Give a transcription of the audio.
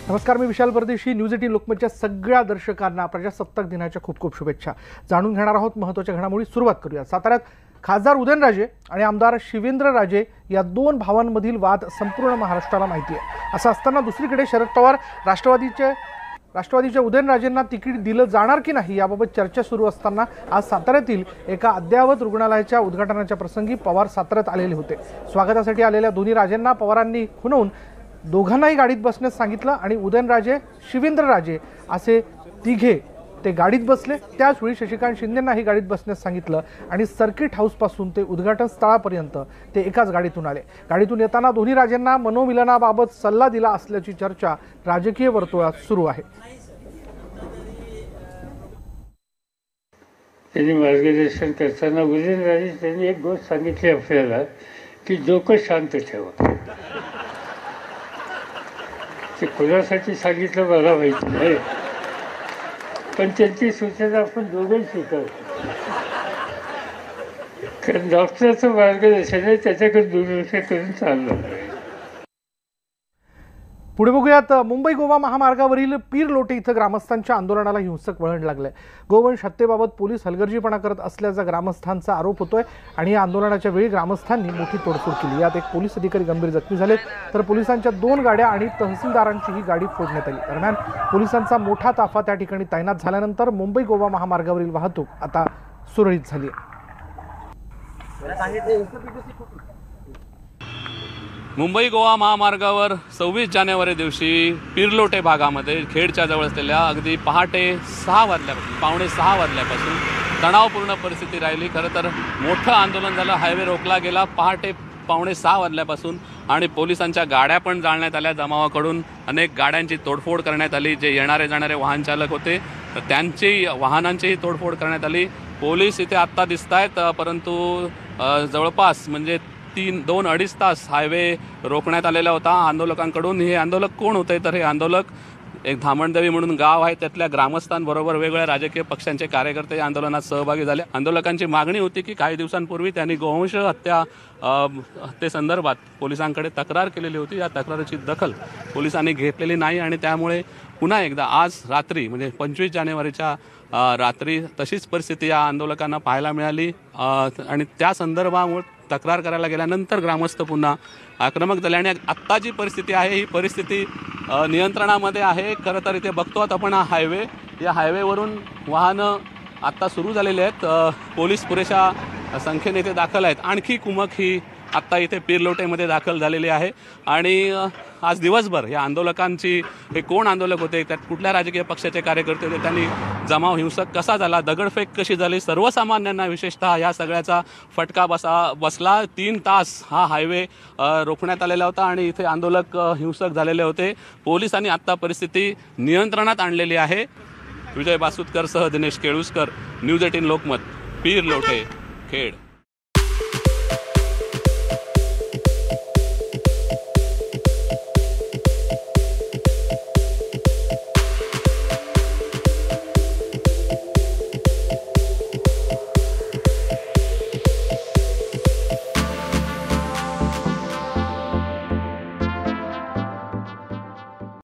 नमस्कार, मी विशाल परदेशी. न्यूज 18 लोकमतच्या सगळ्या दर्शकांना प्रजासत्ताक दिनाच्या खूप खूप शुभेच्छा. जाणून घेणार आहोत महत्त्वाच्या घडामोडी. सुरुवात करूया. साताऱ्यात खासदार उदयनराजे आणि आमदार शिवेंद्रराजे या दोन भावांमधील वाद संपूर्ण महाराष्ट्राला माहिती आहे. असं असताना दुसरीकडे शरद पवार राष्ट्रवादीच्या उदयनराजेंना तिकीट दिलं जाणार की नाही याबाबत चर्चा सुरू असताना आज साताऱ्यातील एका अद्ययावत रुग्णालयाच्या उद्घाटनाच्या प्रसंगी पवार साताऱ्यात आलेले होते. स्वागतासाठी आलेल्या दोन्ही राजेंना पवारांनी खुणवून दोघांनाही गाडीत बसण्यास सांगितलं आणि उदयनराजे शिवेंद्रराजे असे तिघे ते गाडीत बसले. त्याचवेळी शशिकांत शिंदेंनाही गाडीत बसण्यास सांगितलं आणि सर्किट हाऊसपासून ते उद्घाटन स्थळापर्यंत ते एकाच गाडीतून आले. गाडीतून येताना दोन्ही राजेंना मनोमिलनाबाबत सल्ला दिला असल्याची चर्चा राजकीय वर्तुळात सुरू आहे. त्यांनी मार्गदर्शन करताना उदयनराजे त्यांनी एक गोष्ट सांगितली आपल्याला की डोकं शांत ठेवा. ते कोणासाठी सांगितलं मला माहिती नाही, पण त्यांची सूचना आपण दोघेही स्वीकारतो. कारण डॉक्टरचं मार्गदर्शन आहे, त्याच्याकडे दुर्लक्ष करून चाललं नाही. पुढे बघूयात. मुंबई गोवा महामार्गावरील पीर लोटे इथं ग्रामस्थांच्या आंदोलनाला हिंसक वळण लागलंय. गोवंश हत्येबाबत पोलीस हलगर्जीपणा करत असल्याचा ग्रामस्थांचा आरोप होतोय आणि या आंदोलनाच्या वेळी ग्रामस्थांनी मोठी तोडफोड केली. यात एक पोलीस अधिकारी गंभीर जखमी झालेत, तर पोलिसांच्या 2 गाड्या आणि तहसीलदारांची ही गाडी फोडण्यात आली. दरम्यान पोलिसांचा मोठा ताफा त्या ठिकाणी तैनात झाल्यानंतर मुंबई गोवा महामार्गावरील वाहतूक आता सुरळीत झाली आहे. मुंबई गोवा महामार्गावर 26 जानेवारी दिवशी पिरलोटे भागामध्ये खेडच्या जवळ असलेल्या अगदी पहाटे 6 वाजल्यापासून पावणे 6 वाजल्यापासून तणावपूर्ण परिस्थिती राहिली. खरं तर मोठं आंदोलन झालं. हायवे रोखला गेला पहाटे पावणे 6 वाजल्यापासून आणि पोलिसांच्या गाड्या पण जाळण्यात आल्या. जमावाकडून अनेक गाड्यांची तोडफोड करण्यात आली. जे येणारे जाणारे वाहन चालक होते तर त्यांची वाहनांचीही तोडफोड करण्यात आली. पोलीस इथे आत्ता दिसत आहेत, परंतु जवळपास म्हणजे 2-2.5 तास हायवे रोखण्यात आलेला होता आंदोलकांकडून. हे आंदोलक कोण होते तर हे आंदोलक एक धामणदेवी म्हणून गाव आहे, त्यातल्या ग्रामस्थांबरोबर वेगवेगळ्या राजकीय पक्षांचे कार्यकर्ते या आंदोलनात सहभागी झाले. आंदोलकांची मागणी होती की काही दिवसांपूर्वी त्यांनी गोवंश हत्येसंदर्भात पोलिसांकडे तक्रार केलेली होती. या तक्रारीची दखल पोलिसांनी घेतलेली नाही आणि त्यामुळे पुन्हा एकदा आज रात्री म्हणजे 25 जानेवारीच्या रात्री तशीच परिस्थिती या आंदोलकांना पाहायला मिळाली आणि त्या संदर्भामुळे तक्रार करायला गेल्यानंतर ग्रामस्थ पुन्हा आक्रमक झाले आणि आत्ता जी परिस्थिती आहे ही परिस्थिती नियंत्रणामध्ये आहे. खरं तर इथे बघतो आपण हा हायवे, या हायवेवरून वाहनं आत्ता सुरू झालेली आहेत. पोलीस पुरेशा संख्येने इथे दाखल आहेत. आणखी कुमक ही आत्ता इथे पिरलोटेमध्ये दाखल झालेली आहे आणि आज दिवसभर या आंदोलकांची हे कोण आंदोलक होते, त्यात कुठल्या राजकीय पक्षाचे कार्यकर्ते होते, त्यांनी जमाव हिंसक कसा झाला, दगडफेक कशी झाली, सर्वसामान्यांना विशेषतः या सगळ्याचा फटका बसला. 3 तास हा हायवे रोखण्यात आलेला होता आणि इथे आंदोलक हिंसक झालेले होते. पोलिसांनी आत्ता परिस्थिती नियंत्रणात आणलेली आहे. विजय बासुतकरसह दिनेश केळुसकर, न्यूज 18 लोकमत, पीर लोटे, खेड.